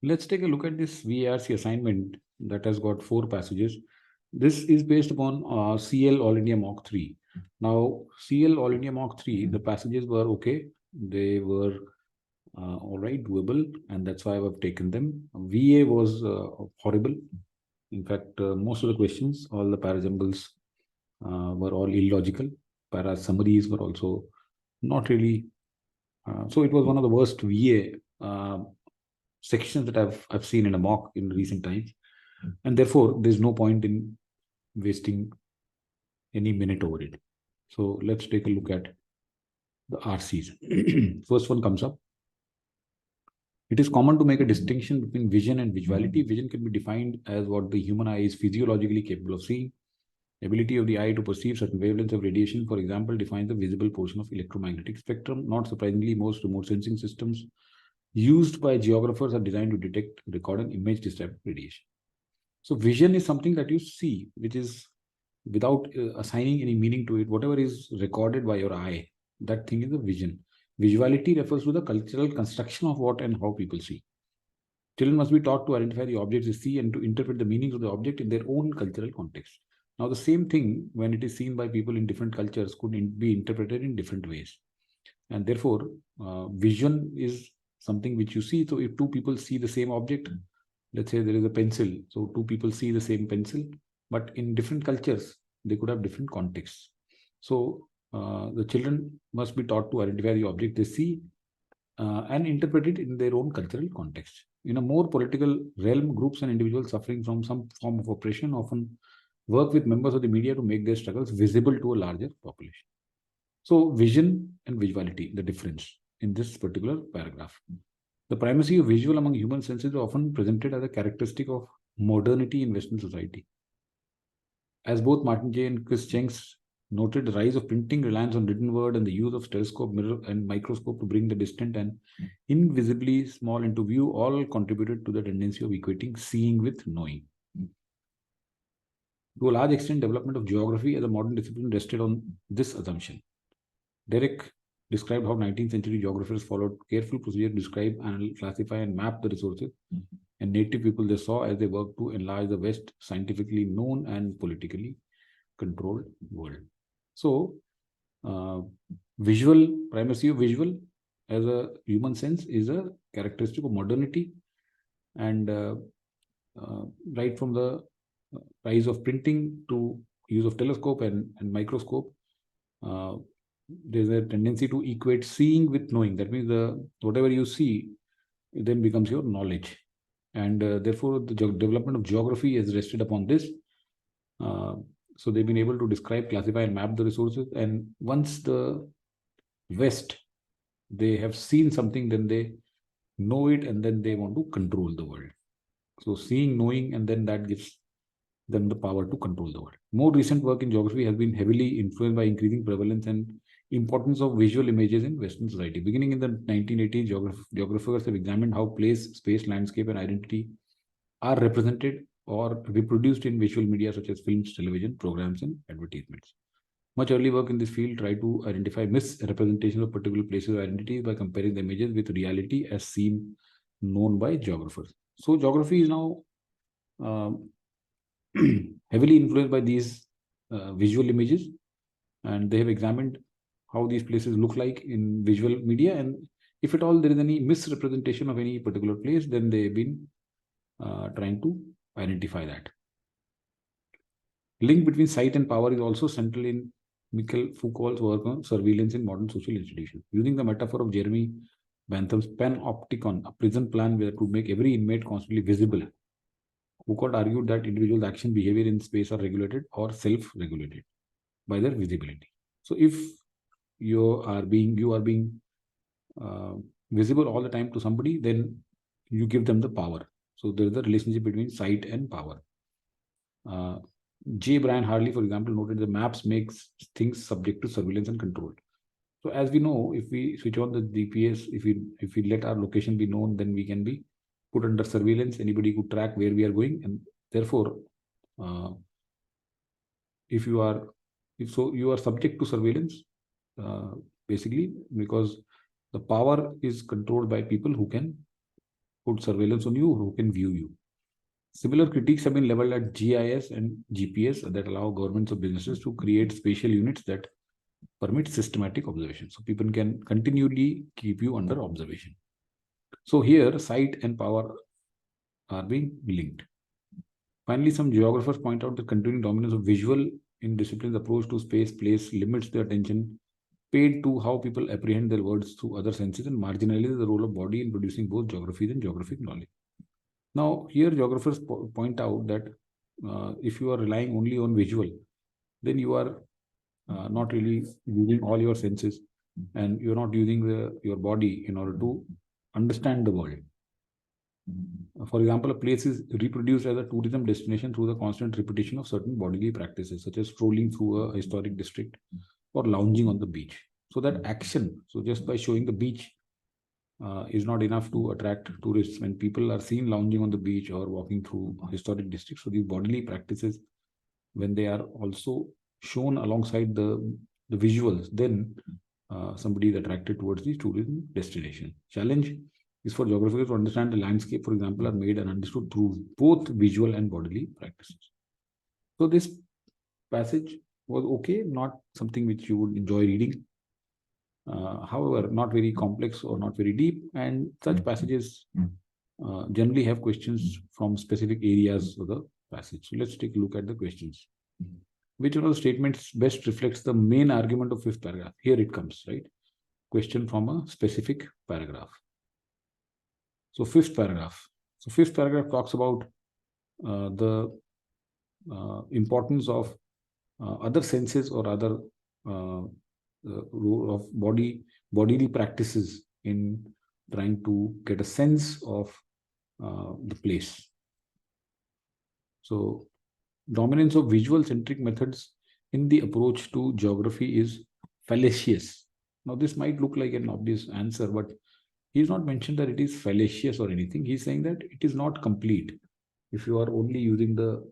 Let's take a look at this VARC assignment that has got 4 passages. This is based upon CL All India Mock 3. Now, CL All India Mock 3, the passages were okay. They were all right, doable, and that's why I've taken them. VA was horrible. In fact, most of the questions, all the parajumbles were all illogical. Para summaries were also not really. So it was one of the worst VA sections that I've seen in a mock in recent times, and therefore there's no point in wasting any minute over it. So let's take a look at the RCs. First one comes up. It is common to make a distinction between vision and visuality. Vision can be defined as what the human eye is physiologically capable of seeing. Ability of the eye to perceive certain wavelengths of radiation, for example, defines the visible portion of electromagnetic spectrum. Not surprisingly, most remote sensing systems used by geographers are designed to detect, record, and image this type of radiation. So vision is something that you see, which is without assigning any meaning to it. Whatever is recorded by your eye, that thing is a vision. Visuality refers to the cultural construction of what and how people see. Children must be taught to identify the objects they see and to interpret the meanings of the object in their own cultural context. Now, the same thing, when it is seen by people in different cultures, could be interpreted in different ways. And therefore, vision is something which you see. So if two people see the same object, let's say there is a pencil, so two people see the same pencil, but in different cultures, they could have different contexts. So the children must be taught to identify the object they see and interpret it in their own cultural context. In a more political realm, groups and individuals suffering from some form of oppression often work with members of the media to make their struggles visible to a larger population. So vision and visuality, the difference in this particular paragraph. The primacy of visual among human senses is often presented as a characteristic of modernity in Western society. As both Martin J. and Chris Jenks noted, the rise of printing, reliance on written word, and the use of telescope, mirror, and microscope to bring the distant and invisibly small into view all contributed to the tendency of equating seeing with knowing. To a large extent, development of geography as a modern discipline rested on this assumption. Derek described how 19th century geographers followed careful procedure to describe, classify, and map the resources and native people they saw as they worked to enlarge the West scientifically known and politically controlled world. So, visual, primacy of visual as a human sense is a characteristic of modernity, and right from the rise of printing to use of telescope and microscope, there's a tendency to equate seeing with knowing. That means whatever you see then becomes your knowledge, and therefore the development of geography is rested upon this. So they've been able to describe, classify, and map the resources. And once the West, they have seen something, then they know it, and then they want to control the world. So seeing, knowing, and then that gives them the power to control the world. More recent work in geography has been heavily influenced by increasing prevalence and importance of visual images in Western society. Beginning in the 1980s, geographers have examined how place, space, landscape, and identity are represented or reproduced in visual media such as films, television, programs, and advertisements. Much early work in this field tried to identify misrepresentations of particular places or identities by comparing the images with reality as seen, known by geographers. So geography is now heavily influenced by these visual images, and they have examined how these places look like in visual media, and if at all there is any misrepresentation of any particular place, then they have been trying to identify that. Link between sight and power is also central in Michael Foucault's work on surveillance in modern social institutions. Using the metaphor of Jeremy Bentham's panopticon, a prison plan where to make every inmate constantly visible, Foucault argued that individuals' action, behavior in space are regulated or self-regulated by their visibility. So if you are being visible all the time to somebody, then you give them the power. So there is a relationship between sight and power. J. Brian Harley, for example, noted the maps makes things subject to surveillance and control. So as we know, if we switch on the GPS, if we let our location be known, then we can be put under surveillance. Anybody could track where we are going, and therefore, you are subject to surveillance, basically, because the power is controlled by people who can put surveillance on you or who can view you. Similar critiques have been leveled at GIS and GPS that allow governments or businesses to create spatial units that permit systematic observation. So people can continually keep you under observation. So here, sight and power are being linked. Finally, some geographers point out the continuing dominance of visual in discipline's approach to space, place limits the attention paid to how people apprehend their words through other senses and marginalizes the role of body in producing both geographies and geographic knowledge. Now, here geographers point out that if you are relying only on visual, then you are not really using all your senses, and you're not using your body in order to understand the world. For example, a place is reproduced as a tourism destination through the constant repetition of certain bodily practices, such as strolling through a historic district or lounging on the beach. So that action, so just by showing the beach, is not enough to attract tourists. When people are seen lounging on the beach or walking through historic districts, so these bodily practices, when they are also shown alongside the visuals, then somebody is attracted towards the tourism destination. Challenge is for geographers to understand the landscape, for example, are made and understood through both visual and bodily practices. So this passage was okay, not something which you would enjoy reading. However, not very complex or not very deep, and such passages generally have questions from specific areas of the passage. So let's take a look at the questions. Which one of the statements best reflects the main argument of fifth paragraph? Here it comes, right? Question from a specific paragraph. So fifth paragraph. So fifth paragraph talks about the importance of other senses or other role of bodily practices in trying to get a sense of the place. So dominance of visual centric methods in the approach to geography is fallacious. Now this might look like an obvious answer, but he's not mentioned that it is fallacious or anything. He's saying that it is not complete. If you are only using the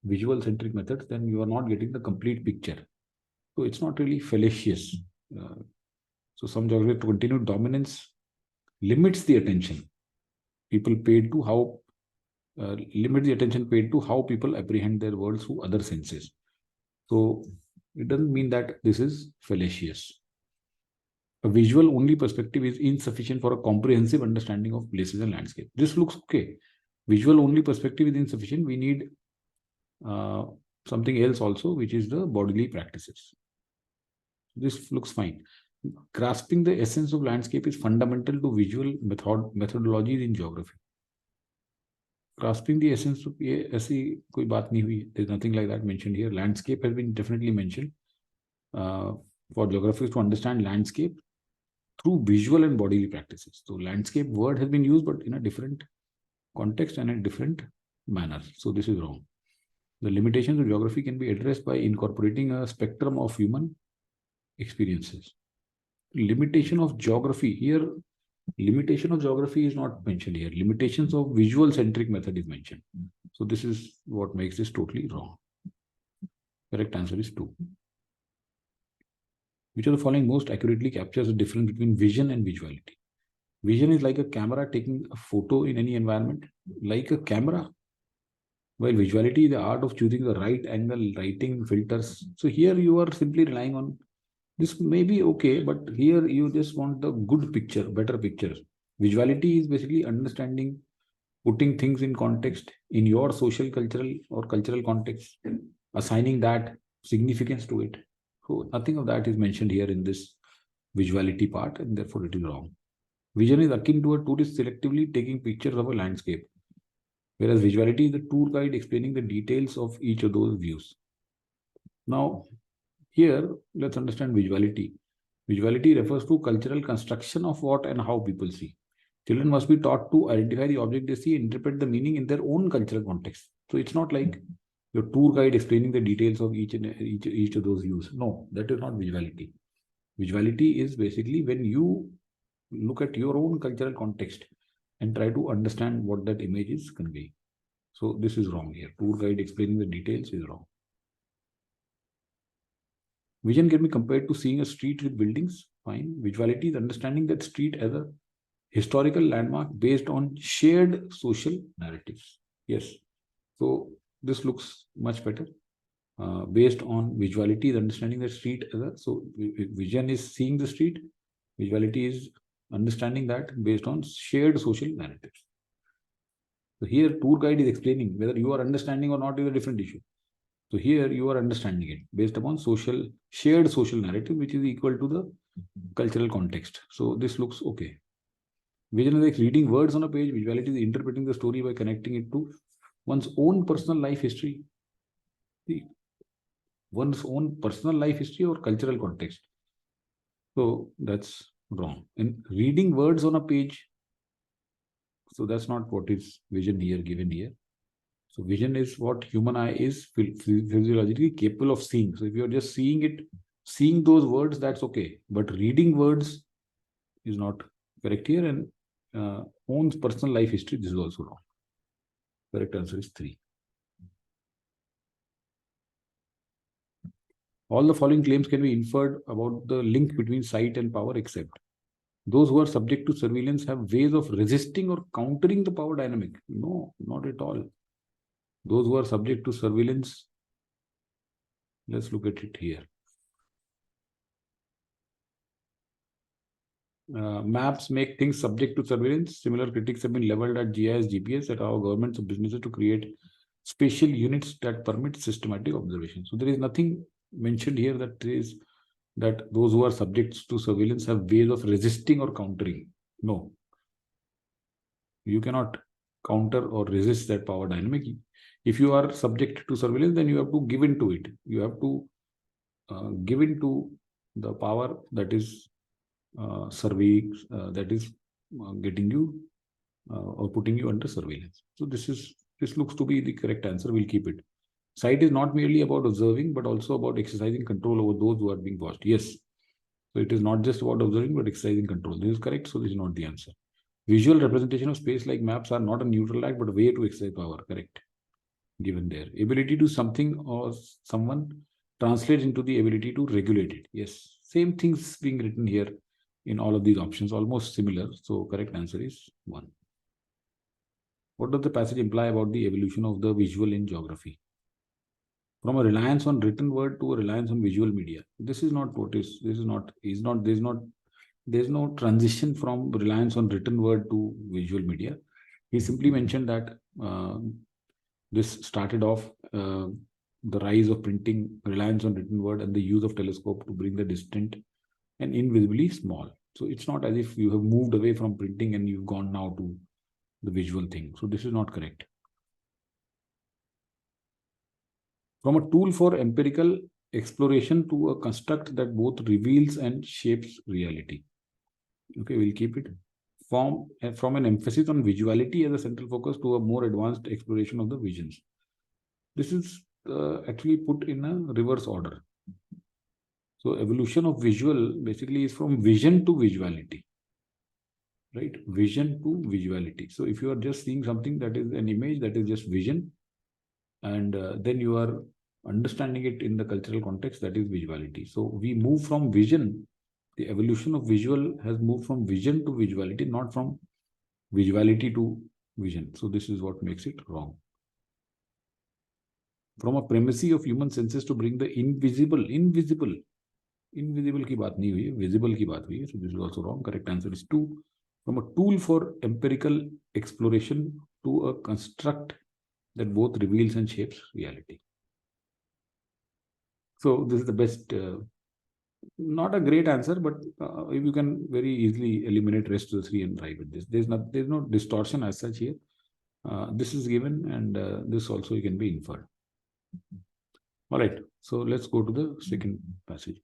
visual centric methods, then you are not getting the complete picture. So it's not really fallacious. So some geography continued dominance limits the attention people paid to how limit the attention paid to how people apprehend their worlds through other senses. So it doesn't mean that this is fallacious. A visual only perspective is insufficient for a comprehensive understanding of places and landscape. This looks okay. Visual only perspective is insufficient. We need something else also, which is the bodily practices. This looks fine. Grasping the essence of landscape is fundamental to visual methodologies in geography. Grasping the essence of ऐसी कोई बात नहीं हुई. There's nothing like that mentioned here. Landscape has been definitely mentioned for geographers to understand landscape through visual and bodily practices. So landscape word has been used, but in a different context and a different manner. So this is wrong. The limitations of geography can be addressed by incorporating a spectrum of human experiences. Limitation of geography here. Limitation of geography is not mentioned here. Limitations of visual centric method is mentioned. So this is what makes this totally wrong. Correct answer is 2. Which of the following most accurately captures the difference between vision and visuality? Vision is like a camera taking a photo in any environment, like a camera. While visuality is the art of choosing the right angle, lighting, filters. So here you are simply relying on this may be okay, but here you just want the good picture, better picture. Visuality is basically understanding, putting things in context in your social, cultural or cultural context, assigning that significance to it. So nothing of that is mentioned here in this visuality part, and therefore it is wrong. Vision is akin to a tourist selectively taking pictures of a landscape, whereas visuality is the tour guide explaining the details of each of those views. Now, here, let's understand visuality. Visuality refers to cultural construction of what and how people see. Children must be taught to identify the object they see, interpret the meaning in their own cultural context. So it's not like your tour guide explaining the details of each of those views. No, that is not visuality. Visuality is basically when you look at your own cultural context and try to understand what that image is conveying. So this is wrong here. Tour guide explaining the details is wrong. Vision can be compared to seeing a street with buildings. Fine. Visuality is understanding that street as a historical landmark based on shared social narratives. Yes. So this looks much better. Based on visuality, understanding the street. So vision is seeing the street. Visuality is understanding that based on shared social narratives. So here tour guide is explaining whether you are understanding or not is a different issue. So here you are understanding it based upon shared social narrative, which is equal to the cultural context. So this looks okay. Vision is like reading words on a page. Visuality is interpreting the story by connecting it to one's own personal life history. See, one's own personal life history or cultural context. So that's wrong. And reading words on a page, so that's not what is vision here given here. So vision is what human eye is physiologically capable of seeing. So if you're just seeing it, seeing those words, that's okay. But reading words is not correct here. And one's personal life history, this is also wrong. Correct answer is 3. All the following claims can be inferred about the link between sight and power, except those who are subject to surveillance have ways of resisting or countering the power dynamic. No, not at all. Those who are subject to surveillance, let's look at it here. Maps make things subject to surveillance. Similar critics have been leveled at GIS, GPS, that our governments and businesses to create spatial units that permit systematic observation. So there is nothing mentioned here that those who are subject to surveillance have ways of resisting or countering. No. You cannot counter or resist that power dynamic. If you are subject to surveillance, then you have to give in to it. You have to give in to the power that is surveying, that is getting you or putting you under surveillance. So this looks to be the correct answer. We'll keep it. Sight is not merely about observing, but also about exercising control over those who are being watched. Yes. So it is not just about observing, but exercising control. This is correct. So this is not the answer. Visual representation of space like maps are not a neutral act, but a way to exercise power. Correct. Given there. Ability to something or someone translates into the ability to regulate it. Yes. Same things being written here in all of these options, almost similar. So correct answer is 1. What does the passage imply about the evolution of the visual in geography? From a reliance on written word to a reliance on visual media. This is not what is, there's no transition from reliance on written word to visual media. He simply mentioned that this started off the rise of printing, reliance on written word, and the use of telescope to bring the distant and invisibly small. So it's not as if you have moved away from printing and you've gone now to the visual thing. So this is not correct. From a tool for empirical exploration to a construct that both reveals and shapes reality. Okay, we'll keep it. From an emphasis on visuality as a central focus to a more advanced exploration of the visions. This is actually put in a reverse order. So evolution of visual basically is from vision to visuality, right? Vision to visuality. So if you are just seeing something that is an image, that is just vision, and then you are understanding it in the cultural context, that is visuality. So we move from vision. The evolution of visual has moved from vision to visuality, not from visuality to vision. So this is what makes it wrong. From a primacy of human senses to bring the invisible की बात नहीं हुई, visible की बात हुई है. So this is also wrong. Correct answer is 2. From a tool for empirical exploration to a construct that both reveals and shapes reality. So this is the best, not a great answer, but you can very easily eliminate rest of the 3 and write with this. There's no distortion as such here. This is given, and this also can be inferred. All right, so let's go to the second passage.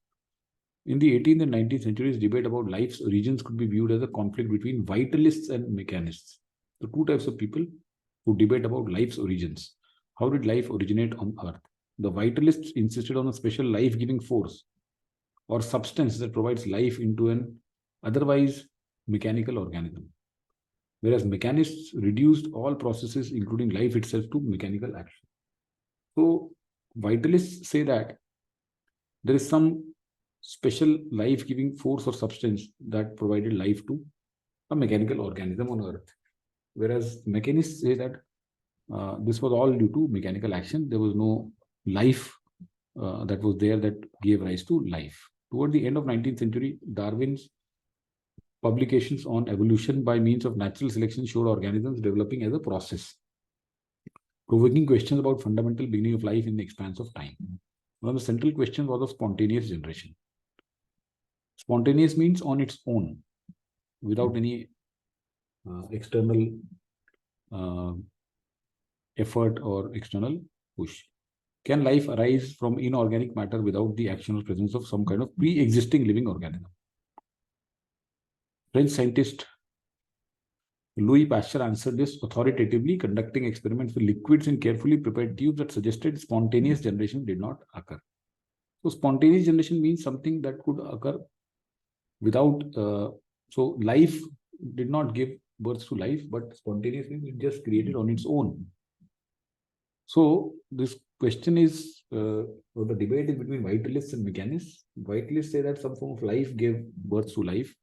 In the 18th and 19th centuries, debate about life's origins could be viewed as a conflict between vitalists and mechanists. So 2 types of people who debate about life's origins. How did life originate on Earth? The vitalists insisted on a special life-giving force or substance that provides life into an otherwise mechanical organism. Whereas mechanists reduced all processes, including life itself, to mechanical action. So vitalists say that there is some special life-giving force or substance that provided life to a mechanical organism on Earth. Whereas mechanists say that this was all due to mechanical action. There was no life that was there that gave rise to life. Toward the end of 19th century, Darwin's publications on evolution by means of natural selection showed organisms developing as a process, provoking questions about fundamental beginning of life in the expanse of time. One of the central questions was of spontaneous generation. Spontaneous means on its own, without any external effort or external push. Can life arise from inorganic matter without the action or presence of some kind of pre-existing living organism? French scientist Louis Pasteur answered this authoritatively, conducting experiments with liquids in carefully prepared tubes that suggested spontaneous generation did not occur. So spontaneous generation means something that could occur without, so life did not give birth to life, but spontaneous means it just created on its own. So this question is, or the debate is between vitalists and mechanists. Vitalists say that some form of life gave birth to life,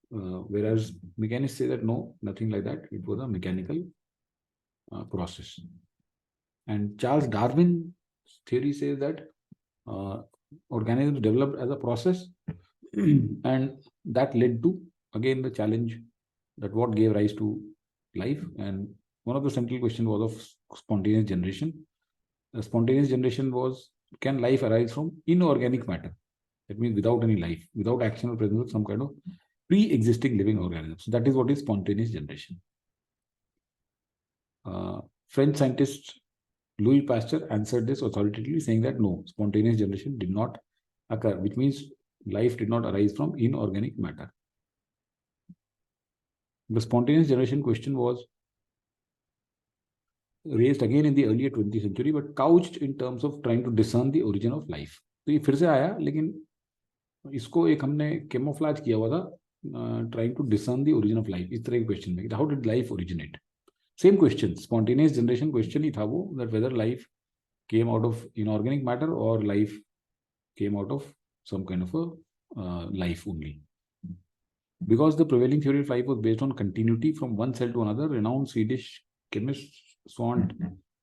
whereas mechanists say that no, nothing like that. It was a mechanical process. And Charles Darwin's theory says that organisms developed as a process, and that led to again the challenge that what gave rise to life. And one of the central questions was of spontaneous generation. Spontaneous generation was, can life arise from inorganic matter? That means without any life, without action or presence of some kind of pre-existing living organism. So that is what is spontaneous generation. French scientist Louis Pasteur answered this authoritatively, saying that no, spontaneous generation did not occur, which means life did not arise from inorganic matter. The spontaneous generation question was raised again in the earlier 20th century, but couched in terms of trying to discern the origin of life. तो ये फिर से आया, लेकिन इसको एक हमने camouflage किया हुआ था, trying to discern the origin of life. इस तरह के question में, how did life originate? Same question, spontaneous generation question ही था वो, that whether life came out of inorganic matter or life came out of some kind of a life only. Because the prevailing theory of life was based on continuity from one cell to another, renowned Swedish chemist Swant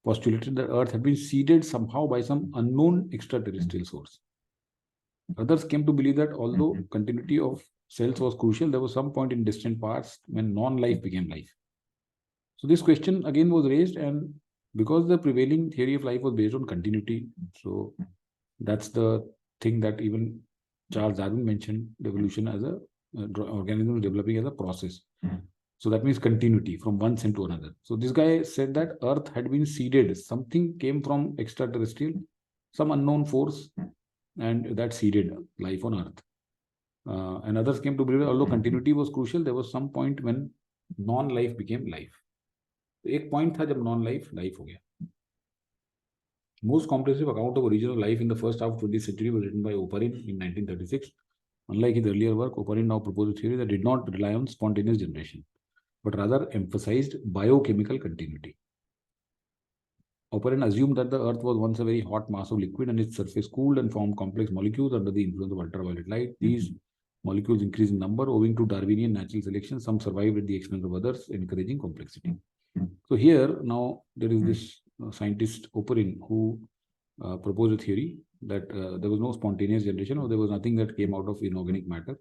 postulated that Earth had been seeded somehow by some unknown extraterrestrial source. Others came to believe that although continuity of cells was crucial, there was some point in distant past when non-life became life. So this question again was raised, and because the prevailing theory of life was based on continuity, so that's the thing that even Charles Darwin mentioned evolution as a organism developing as a process. So that means continuity from one cell to another. So this guy said that Earth had been seeded. Something came from extraterrestrial, some unknown force, and that seeded life on Earth. And others came to believe that although continuity was crucial, there was some point when non-life became life. एक point था जब non-life life हो गया. Most comprehensive account of origin of life in the first half of 20th century was written by Oparin in 1936. Unlike his earlier work, Oparin now proposed a theory that did not rely on spontaneous generation, but rather emphasized biochemical continuity. Oparin assumed that the Earth was once a very hot mass of liquid and its surface cooled and formed complex molecules under the influence of ultraviolet light. These molecules increased in number owing to Darwinian natural selection. Some survived at the expense of others, encouraging complexity. So here now there is this scientist Oparin who proposed a theory that there was no spontaneous generation, or there was nothing that came out of inorganic matter.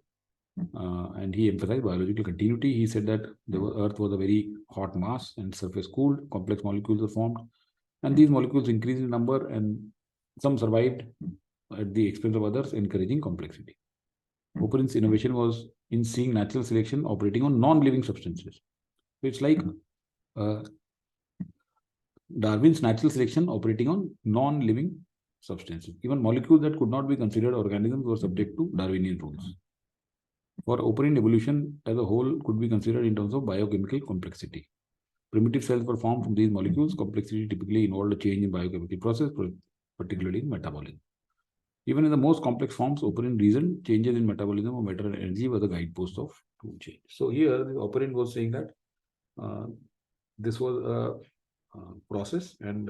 And he emphasized biological continuity. He said that the Earth was a very hot mass and surface cooled, complex molecules were formed, and these molecules increased in number, and some survived at the expense of others, encouraging complexity. Oparin's innovation was in seeing natural selection operating on non-living substances. So it's like Darwin's natural selection operating on non-living substances. Even molecules that could not be considered organisms were subject to Darwinian rules. For Oparin, evolution as a whole could be considered in terms of biochemical complexity. Primitive cells were formed from these molecules. Complexity typically involved a change in biochemical process, particularly in metabolism. Even in the most complex forms, Oparin reasoned changes in metabolism or matter and energy were the guidepost of change. So here, Oparin was saying that this was a process, and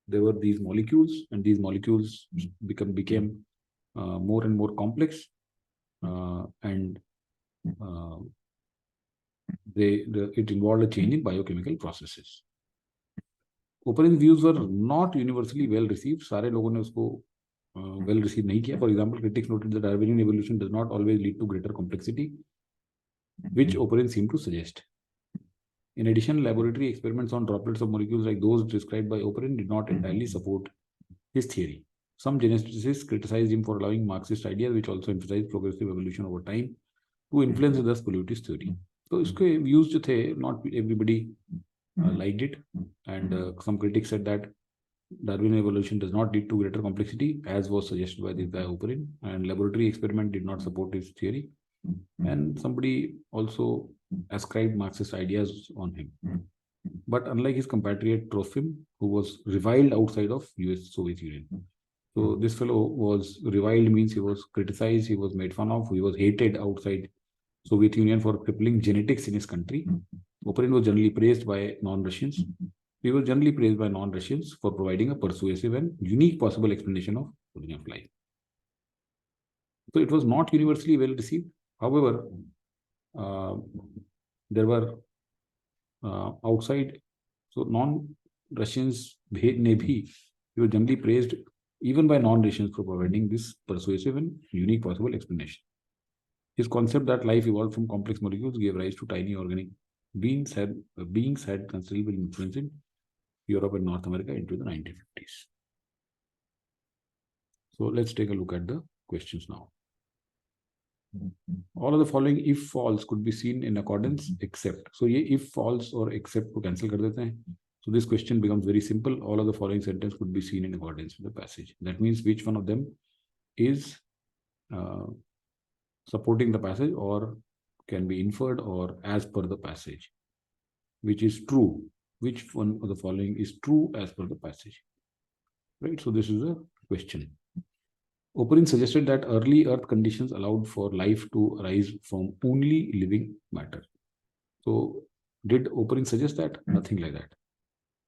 there were these molecules, and these molecules became more and more complex, and it involved a change in biochemical processes. Operan's views were not universally well received. सारे लोगों ने उसको well received नहीं किया. For example, critics noted that Darwinian evolution does not always lead to greater complexity, which Operan seemed to suggest. In addition, laboratory experiments on droplets of molecules like those described by Operan did not entirely support his theory. Some geneticists criticized him for allowing Marxist ideas, which also emphasized progressive evolution over time, to influence and thus pollute his theory. So, इसके views जो थे, not everybody liked it, and some critics said that Darwinian evolution does not lead to greater complexity, as was suggested by this guy Operan, and laboratory experiment did not support his theory. And somebody also ascribed Marxist ideas on him. But unlike his compatriot Trofim, who was reviled outside of US Soviet Union. So this fellow was reviled, means he was criticized, he was made fun of, he was hated outside Soviet Union for crippling genetics in his country. Operan was generally praised by non-Russians. He was generally praised by non-Russians for providing a persuasive and unique possible explanation of origin of life. So it was not universally well received. However, there were outside, so non-Russians he was generally praised even by non-Russians for providing this persuasive and unique possible explanation. His concept that life evolved from complex molecules gave rise to tiny organic beings had considerable influence in Europe and North America into the 1950s. So let's take a look at the questions now. All of the following if false could be seen in accordance except. So ये if false or except को cancel कर देते हैं. So this question becomes very simple. All of the following sentence could be seen in accordance with the passage. That means which one of them is supporting the passage or can be inferred or as per the passage, which is true. Which one of the following is true as per the passage? Right. So this is a question. Operan suggested that early Earth conditions allowed for life to arise from only living matter. So did Operan suggest that? Nothing like that.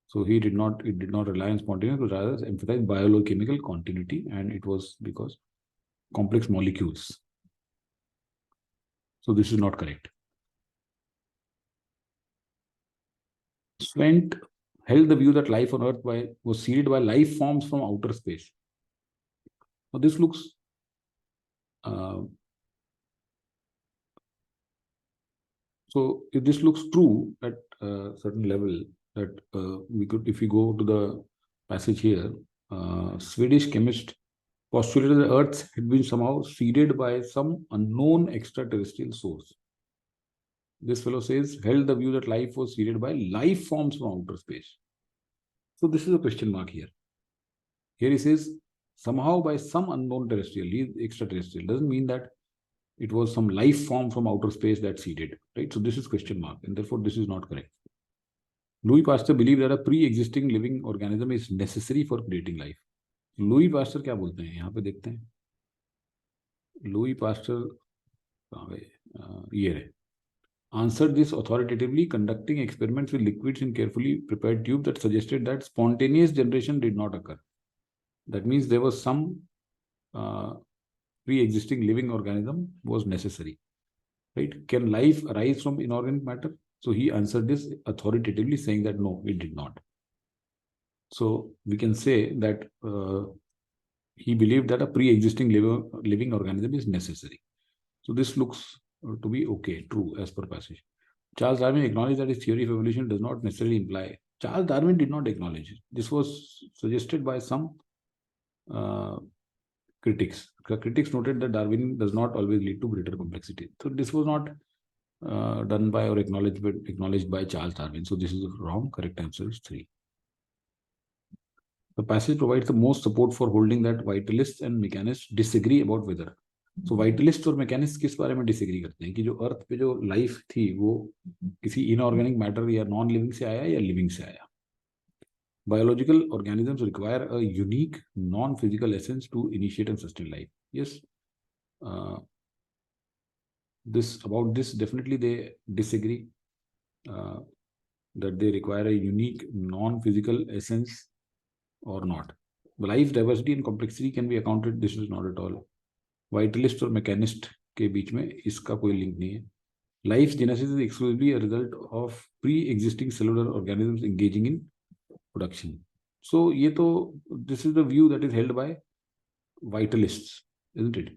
So it did not rely on spontaneity, but rather emphasized biochemical continuity, and it was because complex molecules. So this is not correct. Svent held the view that life on Earth was seeded by life forms from outer space. Now this looks so if this looks true at a certain level, that we could, if we go to the passage here, Swedish chemist postulated that Earth had been somehow seeded by some unknown extraterrestrial source. This fellow says held the view that life was seeded by life forms from outer space. So this is a question mark here. Here he says somehow by some unknown terrestrial, extraterrestrial. Doesn't mean that it was some life form from outer space that seeded, right? So this is question mark, and therefore this is not correct. Louis Pasteur believed that a pre-existing living organism is necessary for creating life. Louis Pasteur क्या बोलते हैं? यहाँ पे देखते हैं. Louis Pasteur ये है. Answered this authoritatively, conducting experiments with liquids in carefully prepared tube that suggested that spontaneous generation did not occur. That means there was some pre-existing living organism was necessary, right? Can life arise from inorganic matter? So he answered this authoritatively, saying that no, it did not. So we can say that he believed that a pre-existing living organism is necessary. So this looks to be okay, true as per passage. Charles Darwin acknowledged that his theory of evolution does not necessarily imply. Charles Darwin did not acknowledge it. This was suggested by some critics. The critics noted that Darwin does not always lead to greater complexity. So this was not done by or acknowledged by Charles Darwin. So this is wrong. Correct answer is 3. The passage provides the most support for holding that vitalists and mechanists disagree about whether. So vitalists और mechanists किस बारे में disagree करते हैं कि जो अर्थ पे जो life थी वो किसी inorganic matter या non-living से आया या living से आया. Biological organisms require a unique non-physical essence to initiate and sustain life. Yes, about this definitely they disagree, that they require a unique non-physical essence or not. Life diversity and complexity can be accounted. This is not at all. Vitalist or mechanist के बीच में इसका कोई link नहीं है. Life genesis is exclusively a result of pre-existing cellular organisms engaging in production. So ये तो this is the view that is held by vitalists, isn't it?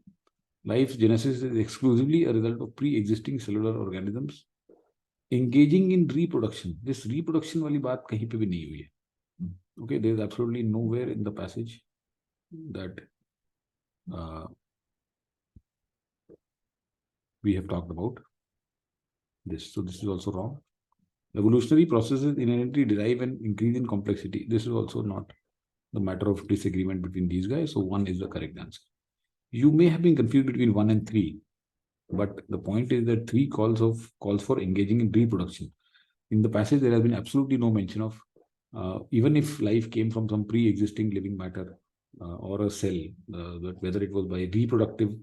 Life genesis is exclusively a result of pre-existing cellular organisms engaging in reproduction. This reproduction वाली बात कहीं पे भी नहीं हुई है. Okay, there is absolutely nowhere in the passage that we have talked about this. So this is also wrong. Evolutionary processes inherently derive an increase in complexity. This is also not the matter of disagreement between these guys. So 1 is the correct answer. You may have been confused between 1 and 3, but the point is that 3 calls for engaging in reproduction. In the passage, there has been absolutely no mention of even if life came from some pre-existing living matter or a cell, whether it was by reproductive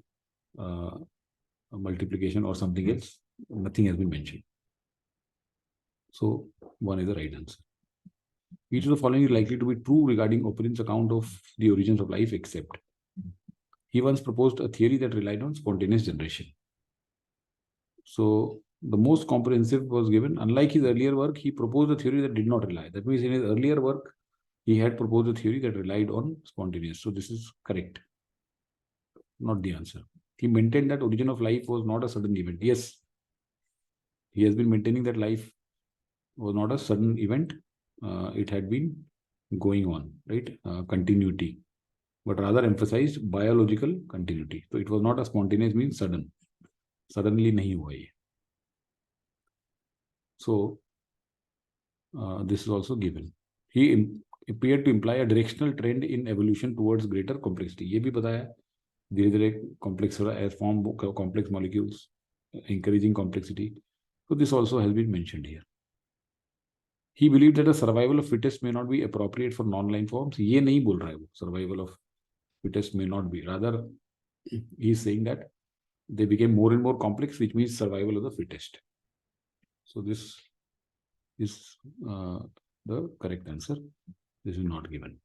multiplication or something else, nothing has been mentioned. So 1 is the right answer. Each of the following is likely to be true regarding Oparin's account of the origins of life, except he once proposed a theory that relied on spontaneous generation. So the most comprehensive was given. Unlike his earlier work, he proposed a theory that did not rely. That means in his earlier work, he had proposed a theory that relied on spontaneous. So this is correct, not the answer. He maintained that origin of life was not a sudden event. Yes, he has been maintaining that life was not a sudden event. It had been going on, right? Continuity, but rather emphasized biological continuity. So it was not a spontaneous means sudden. Suddenly nahi hua ye. So this is also given. He appeared to imply a directional trend in evolution towards greater complexity. ये भी बताया धीरे धीरे complex as form complex molecules, encouraging complexity. So this also has been mentioned here. He believed that the survival of fittest may not be appropriate for non-line forms. ये नहीं बोल रहा है वो, survival of fittest may not be. Rather, he is saying that they became more and more complex, which means survival of the fittest. So this is the correct answer. This is not given.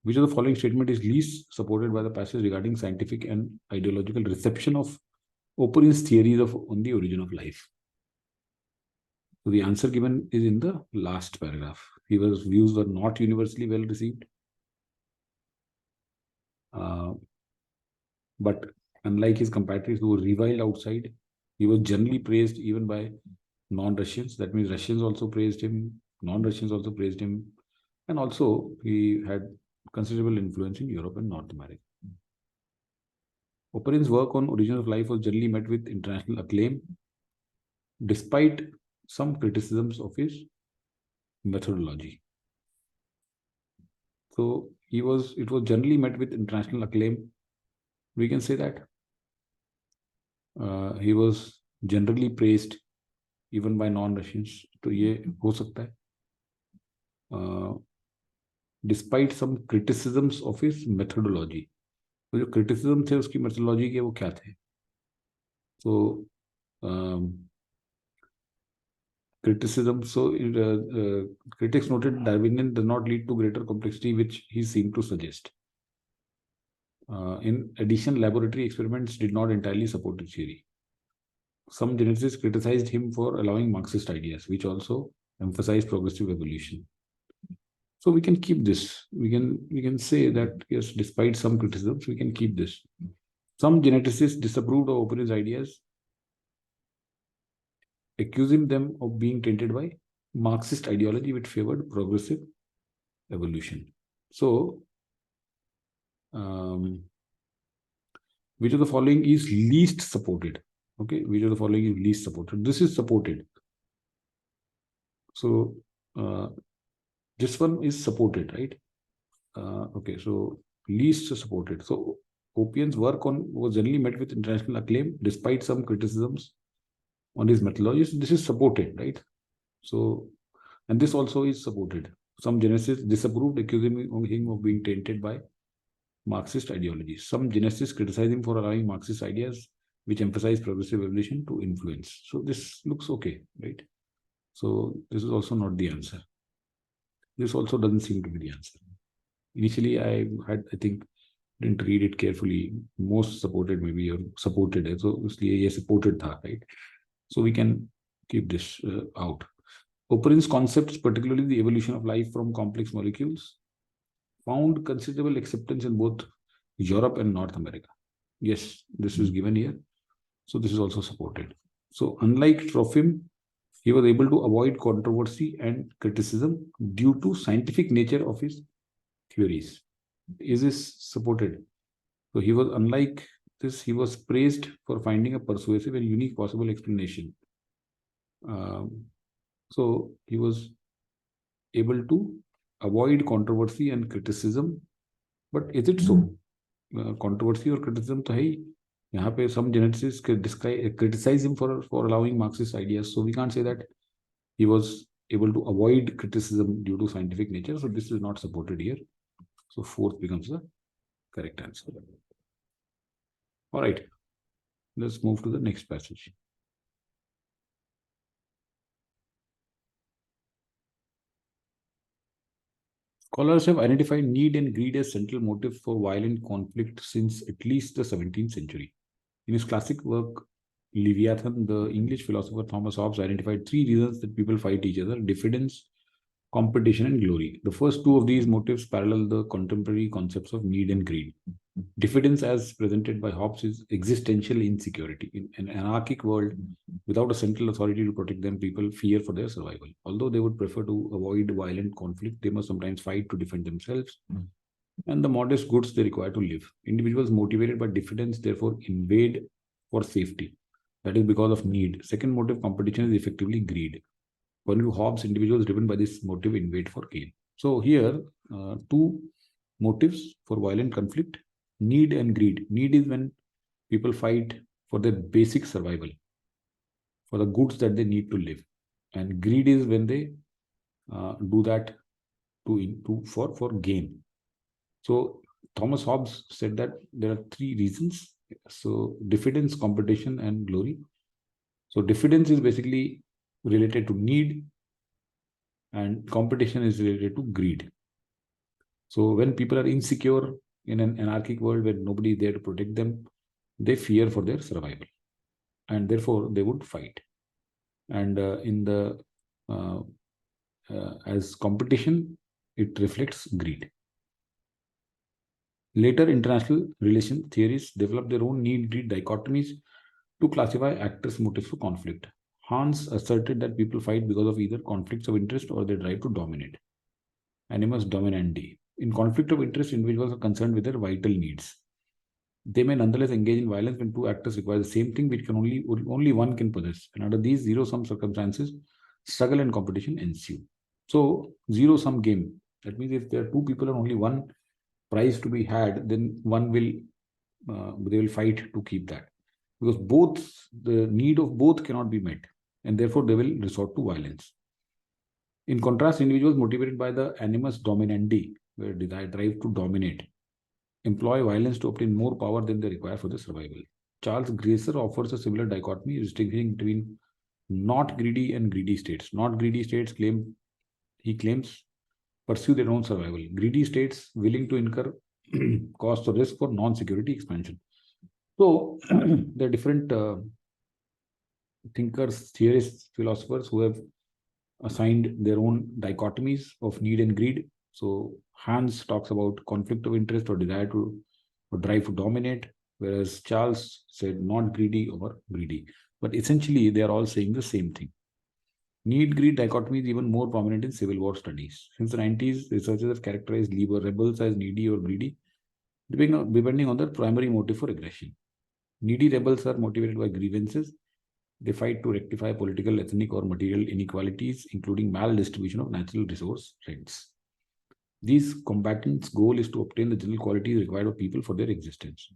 Which of the following statement is least supported by the passage regarding scientific and ideological reception of Oparin's theories on the origin of life? So the answer given is in the last paragraph. His views were not universally well received. But unlike his compatriots who were reviled outside, he was generally praised even by non-Russians. That means Russians also praised him, non-Russians also praised him, and also he had considerable influence in Europe and North America. Oparin's work on origin of life was generally met with international acclaim, despite some criticisms of his methodology. So it was generally met with international acclaim. We can say that he was generally praised even by non-Russians. तो ये हो सकता है. Despite some criticisms of his methodology. तो जो criticism थे उसकी methodology के वो क्या थे? So criticism. So critics noted Darwinian does not lead to greater complexity, which he seemed to suggest. In addition, laboratory experiments did not entirely support his theory. Some geneticists criticized him for allowing Marxist ideas, which also emphasized progressive evolution. So we can keep this. We can say that yes, despite some criticisms, we can keep this. Some geneticists disapproved of Oparin's ideas, accusing them of being tainted by Marxist ideology, which favored progressive evolution. So, which of the following is least supported? Okay, which of the following is least supported? This is supported. So, this one is supported, right? Okay, so least supported. So, Oparin's work was generally met with international acclaim, despite some criticisms on his methodology. So this is supported, right? So, and this also is supported. Some geneticists disapproved, accusing him of being tainted by Marxist ideology. Some geneticists criticize him for allowing Marxist ideas, which emphasize progressive evolution, to influence. So this looks okay, right? So this is also not the answer. This also doesn't seem to be the answer. Initially, I think didn't read it carefully. Most supported maybe, or supported है, so इसलिए ये supported था, right? So we can keep this out. Operan's concepts, particularly the evolution of life from complex molecules, found considerable acceptance in both Europe and North America. Yes, this is given here. So this is also supported. So unlike Trofim, he was able to avoid controversy and criticism due to scientific nature of his theories. Is this supported? So he was, unlike this, he was praised for finding a persuasive and unique possible explanation. So he was able to avoid controversy and criticism. But is it so? Controversy or criticism तो है ही. यहाँ पे some geneticists criticize him for allowing Marxist ideas. So we can't say that he was able to avoid criticism due to scientific nature. So this is not supported here. So fourth becomes the correct answer. All right. Let's move to the next passage. Scholars have identified need and greed as central motives for violent conflict since at least the 17th century. In his classic work, Leviathan, the English philosopher Thomas Hobbes identified three reasons that people fight each other: diffidence, competition, and glory. The first two of these motives parallel the contemporary concepts of need and greed. Diffidence, as presented by Hobbes, is existential insecurity. In an anarchic world, without a central authority to protect them, people fear for their survival. Although they would prefer to avoid violent conflict, they must sometimes fight to defend themselves and the modest goods they require to live. Individuals motivated by diffidence therefore invade for safety. That is because of need. Second motive, competition, is effectively greed. According to Hobbes, individuals driven by this motive invade for gain. So here, two motives for violent conflict: need and greed. Need is when people fight for their basic survival, for the goods that they need to live, and greed is when they do that for gain. So Thomas Hobbes said that there are three reasons. So diffidence, competition, and glory. So diffidence is basically related to need, and competition is related to greed. So when people are insecure in an anarchic world where nobody is there to protect them, they fear for their survival, and therefore they would fight. And as competition, it reflects greed. Later international relation theories developed their own need-greed dichotomies to classify actors' motives for conflict. Hans asserted that people fight because of either conflicts of interest or their drive to dominate. Animus dominandi. In conflict of interest, individuals are concerned with their vital needs. They may nonetheless engage in violence when two actors require the same thing, which can only one can possess. And under these zero-sum circumstances, struggle and competition ensue. So zero-sum game. That means if there are two people and only one prize to be had, then one will they will fight to keep that, because the need of both cannot be met, and therefore they will resort to violence. In contrast, individuals motivated by the animus dominandi, where desire drive to dominate, employ violence to obtain more power than they require for their survival. Charles Graeser offers a similar dichotomy, distinguishing between not greedy and greedy states. Not greedy states claims pursue their own survival. Greedy states willing to incur cost or risk for non-security expansion. So there are different thinkers, theorists, philosophers who have assigned their own dichotomies of need and greed. So Hans talks about conflict of interest or desire to or drive to dominate, whereas Charles said not greedy or greedy. But essentially, they are all saying the same thing. Need-greed dichotomy is even more prominent in Civil War studies. Since the 90s, researchers have characterized rebels as needy or greedy, depending on their primary motive for aggression. Needy rebels are motivated by grievances. They fight to rectify political, ethnic, or material inequalities, including maldistribution of natural resource rents. These combatants' goal is to obtain the general qualities required of people for their existence.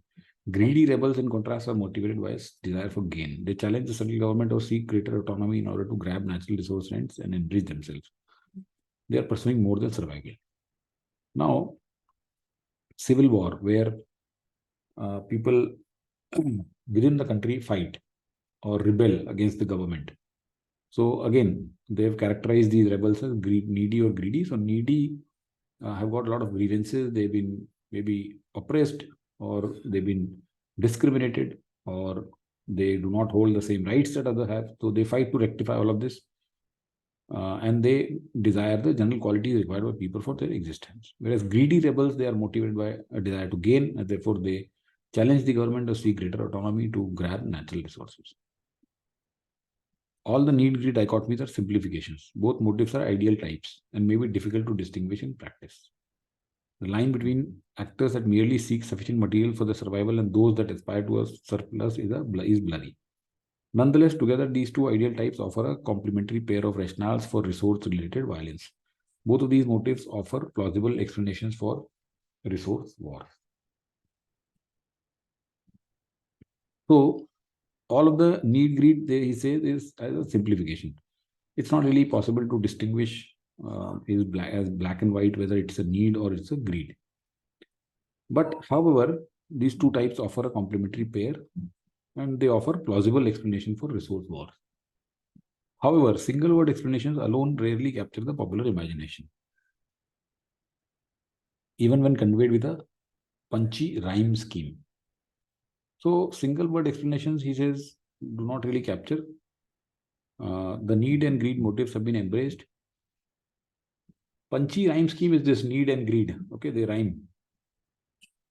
Greedy rebels, in contrast, are motivated by a desire for gain. They challenge the central government or seek greater autonomy in order to grab natural resource rents and enrich themselves. They are pursuing more than survival. Now, civil war, where people within the country fight or rebel against the government. So again, they have characterized these rebels as needy or greedy. So needy have got a lot of grievances. They've been maybe oppressed or they've been discriminated, or they do not hold the same rights that others have. So they fight to rectify all of this. And they desire the general qualities required by people for their existence. Whereas greedy rebels, they are motivated by a desire to gain, and therefore they challenge the government to seek greater autonomy to grab natural resources. All the need-greed dichotomies are simplifications. Both motives are ideal types and may be difficult to distinguish in practice. The line between actors that merely seek sufficient material for their survival and those that aspire to a surplus is blurry. Nonetheless, together, these two ideal types offer a complementary pair of rationales for resource-related violence. Both of these motives offer plausible explanations for resource wars. So, all of the need greed, he says, is as a simplification. It's not really possible to distinguish as black and white whether it's a need or it's a greed. But, however, these two types offer a complementary pair, and they offer plausible explanation for resource wars. However, single word explanations alone rarely capture the popular imagination, even when conveyed with a punchy rhyme scheme. So, single word explanations, he says, do not really capture. The need and greed motives have been embraced. Punchy rhyme scheme is this: need and greed. Okay, they rhyme.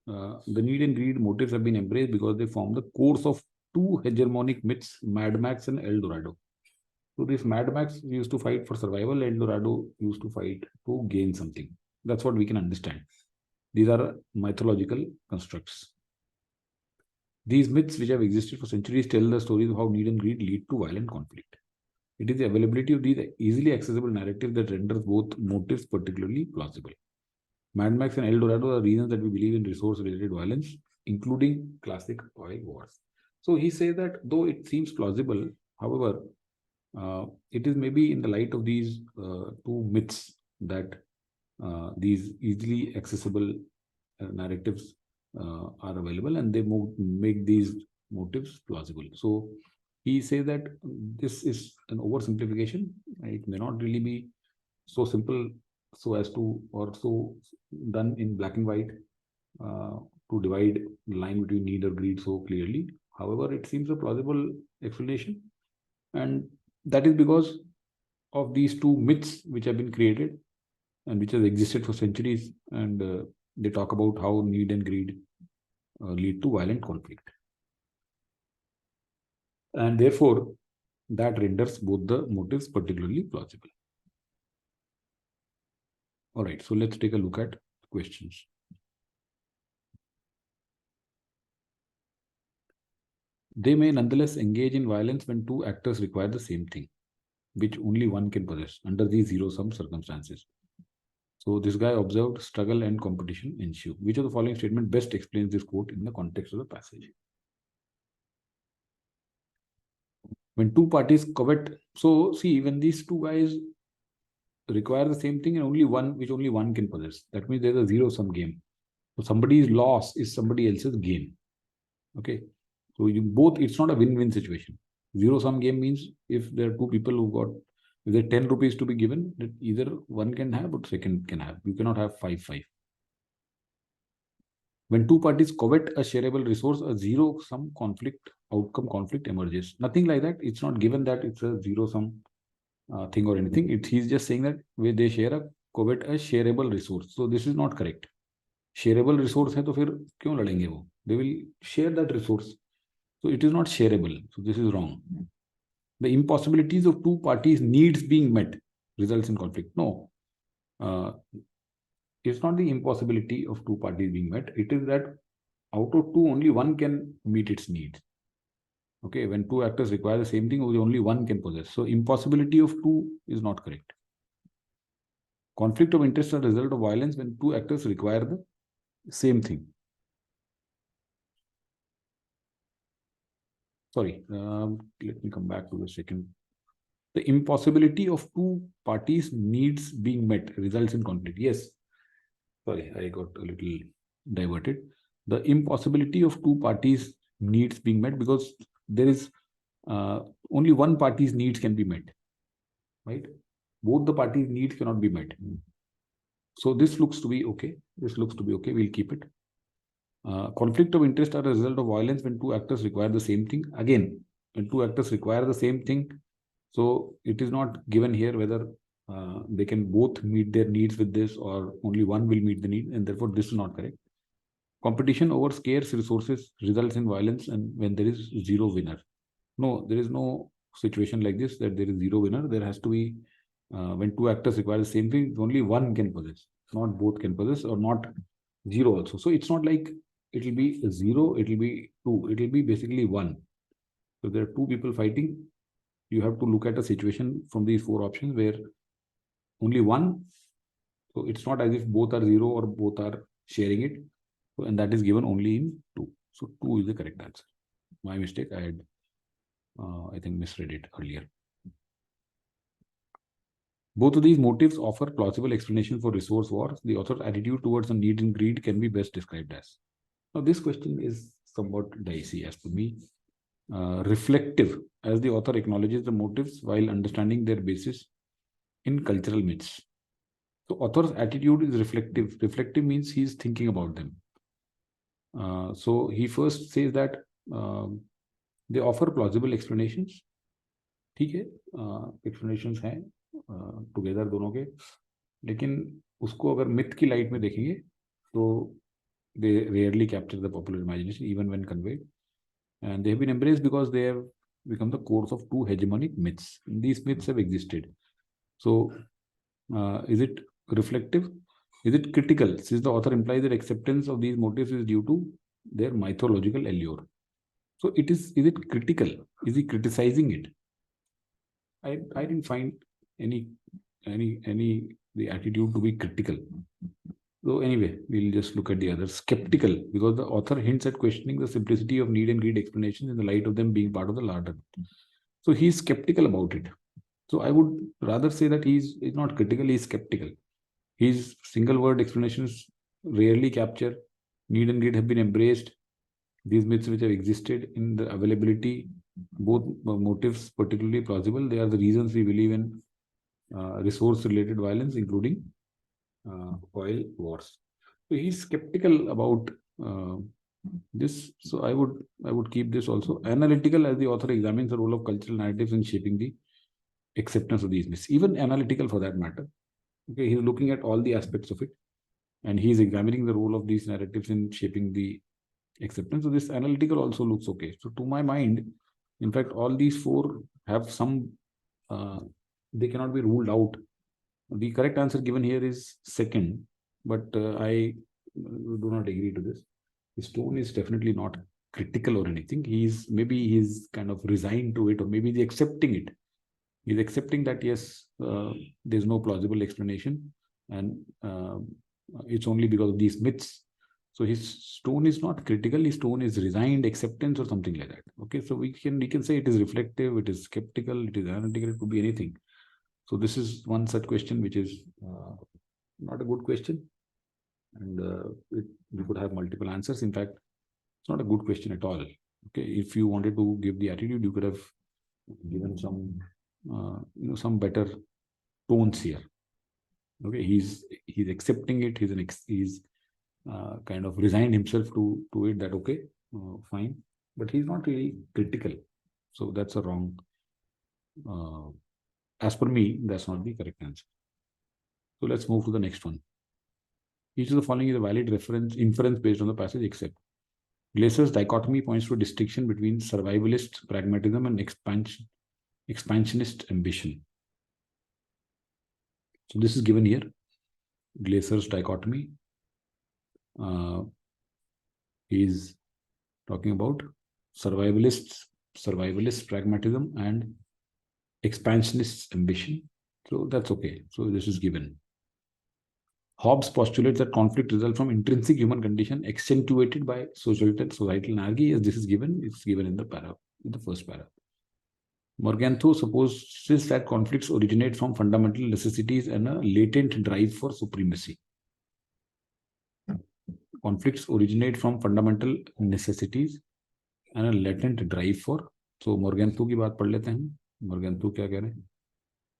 The need and greed motives have been embraced because they form the course of two hegemonic myths, Mad Max and El Dorado. So this Mad Max used to fight for survival, El Dorado used to fight to gain something. That's what we can understand. These are mythological constructs. These myths, which have existed for centuries, tell the stories of how need and greed lead to violent conflict. It is the availability of these easily accessible narratives that renders both motives particularly plausible. Mad Max and El Dorado are reasons that we believe in resource-related violence, including classic oil wars. So he says that though it seems plausible, however, it is maybe in the light of these two myths that these easily accessible narratives are available, and they make these motives plausible. So he says that this is an oversimplification. It may not really be so simple so as to, or so done in black and white to divide the line between need or greed so clearly. However, it seems a plausible explanation, and that is because of these two myths which have been created and which has existed for centuries, and they talk about how need and greed lead to violent conflict. And therefore, that renders both the motives particularly plausible. All right, so let's take a look at questions. They may nonetheless engage in violence when two actors require the same thing, which only one can possess under these zero-sum circumstances. So this guy observed struggle and competition ensue. Which of the following statement best explains this quote in the context of the passage? When two parties covet, so see, when these two guys require the same thing and only one, which only one can possess, that means there's a zero-sum game. So somebody's loss is somebody else's gain. Okay, so you both, it's not a win-win situation. Zero-sum game means if there are two people who got, if there are 10 rupees to be given, that either one can have or second can have. You cannot have 5-5. When two parties covet a shareable resource, a zero-sum outcome conflict emerges. Nothing like that. It's not given that it's a zero-sum thing or anything. He's just saying that where they covet a shareable resource. So this is not correct. Shareable resource है तो फिर क्यों लड़ेंगे वो? They will share that resource. So it is not shareable. So this is wrong. The impossibilities of two parties' needs being met results in conflict. No. It's not the impossibility of two parties being met. It is that out of two, only one can meet its needs. Okay, when two actors require the same thing, only one can possess. So impossibility of two is not correct. Conflict of interest is a result of violence when two actors require the same thing. Sorry, let me come back to the second. The impossibility of two parties' needs being met results in conflict. Yes. Sorry, I got a little diverted. The impossibility of two parties' needs being met because there is only one party's needs can be met, right? Both the parties' needs cannot be met. So this looks to be okay. This looks to be okay. We'll keep it. Conflict of interest are a result of violence when two actors require the same thing. Again, when two actors require the same thing, so it is not given here whether they can both meet their needs with this or only one will meet the need, and therefore this is not correct. Competition over scarce resources results in violence and when there is zero winner. No, there is no situation like this that there is zero winner. There has to be, when two actors require the same thing, only one can possess, not both can possess, or not zero also. So it's not like it will be a zero, it will be two, it will be basically one. So there are two people fighting. You have to look at a situation from these four options where only one. So it's not as if both are zero or both are sharing it. So, and that is given only in two. So two is the correct answer. My mistake. I had, I think, misread it earlier. Both of these motives offer plausible explanation for resource wars. The author's attitude towards the need and greed can be best described as. Now, this question is somewhat dicey as per me. Reflective, as the author acknowledges the motives while understanding their basis in cultural myths. So, author's attitude is reflective. Reflective means he is thinking about them. So, he first says that they offer plausible explanations. ठीक है, explanations हैं together दोनों के, लेकिन उसको अगर myth की light में देखेंगे तो they rarely capture the popular imagination even when conveyed, and they have been embraced because they have become the core of two hegemonic myths. These myths have existed. So is it reflective? Is it critical, since the author implies that acceptance of these motives is due to their mythological allure? So is it critical? Is he criticizing it? I didn't find any the attitude to be critical. So anyway, we'll just look at the other. Skeptical, because the author hints at questioning the simplicity of need and greed explanations in the light of them being part of the larger. So he's skeptical about it. So I would rather say that he's not critical, he's skeptical. His single word explanations rarely capture need and greed have been embraced. These myths which have existed in the availability, both motives particularly plausible. They are the reasons we believe in resource-related violence, including oil wars. So he's skeptical about this. So I would keep this also. Analytical, as the author examines the role of cultural narratives in shaping the acceptance of these myths. Even analytical, for that matter. Okay, he's looking at all the aspects of it, and he's examining the role of these narratives in shaping the acceptance. So this analytical also looks okay. So to my mind, in fact, all these four have some, they cannot be ruled out. The correct answer given here is second, but I do not agree to this. His tone is definitely not critical or anything. He's kind of resigned to it, or maybe he's accepting it. He's accepting that yes, there's no plausible explanation, and it's only because of these myths. So his tone is not critical. His tone is resigned acceptance or something like that. Okay, so we can say it is reflective, it is skeptical, it is analytical. It could be anything. So this is one such question which is not a good question, and we could have multiple answers. In fact, it's not a good question at all. Okay, if you wanted to give the attitude, you could have given some some better tones here. Okay, he's accepting it. He's kind of resigned himself to it, that okay, fine, but he's not really critical. So that's a wrong. As per me, that's not the correct answer. So let's move to the next one. Each of the following is a valid inference based on the passage, except Glaser's dichotomy points to a distinction between survivalist pragmatism and expansionist ambition. So this is given here. Glaser's dichotomy is talking about survivalist pragmatism and expansionist ambition. So that's okay. So this is given. Hobbes postulates that conflict results from intrinsic human condition accentuated by societal anarchy. As this is given, it's given in the first paragraph. Morgenthau supposes that conflicts originate from fundamental necessities and a latent drive for supremacy. Conflicts originate from fundamental necessities and a latent drive for. So Morgenthau की बात पढ़ लेते हैं. Morgenthau क्या कह रहे हैं?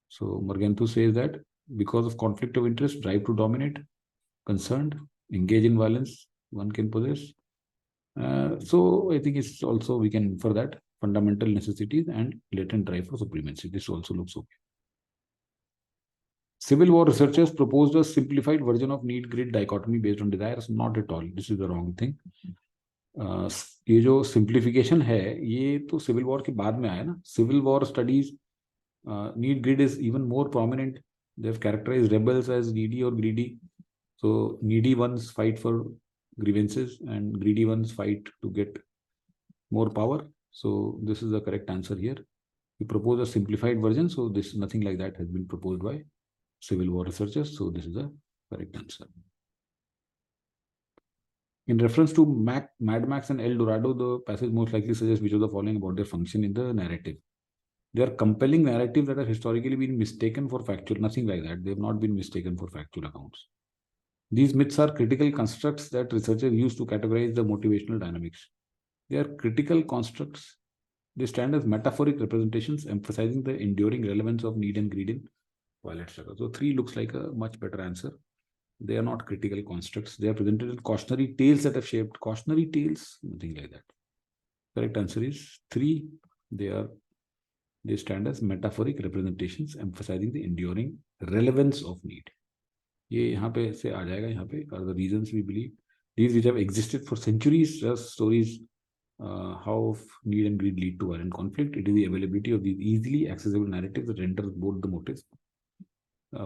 So Morgenthau says that because of conflict of interest, drive to dominate, concerned, engage in violence, one can possess. So I think it's also, we can infer that fundamental necessities and latent drive for supremacy. This also looks okay. Civil War researchers proposed a simplified version of need grid dichotomy based on desires. Not at all. This is the wrong thing. ये जो simplification है ये तो civil war के बाद में आया ना. Civil war studies need grid is even more prominent. They've characterized rebels as needy or greedy. So needy ones fight for grievances and greedy ones fight to get more power. So this is the correct answer here. We propose a simplified version. So this, nothing like that has been proposed by Civil War researchers. So this is the correct answer. In reference to Mad Max and El Dorado, the passage most likely suggests which of the following about their function in the narrative. They are compelling narratives that have historically been mistaken for factual. Nothing like that. They have not been mistaken for factual accounts. These myths are critical constructs that researchers use to categorize the motivational dynamics. They are critical constructs. They stand as metaphoric representations, emphasizing the enduring relevance of need and greed in violent struggle. So 3 looks like a much better answer. They are not critical constructs. They are presented as cautionary tales that have shaped. Cautionary tales, nothing like that. Correct answer is 3. They stand as metaphoric representations, emphasizing the enduring relevance of need. ये यहाँ पे से आ जाएगा. यहाँ पे are the reasons we believe these which have existed for centuries, just stories how need and greed lead to violent conflict. It is the availability of these easily accessible narratives that renders both the motives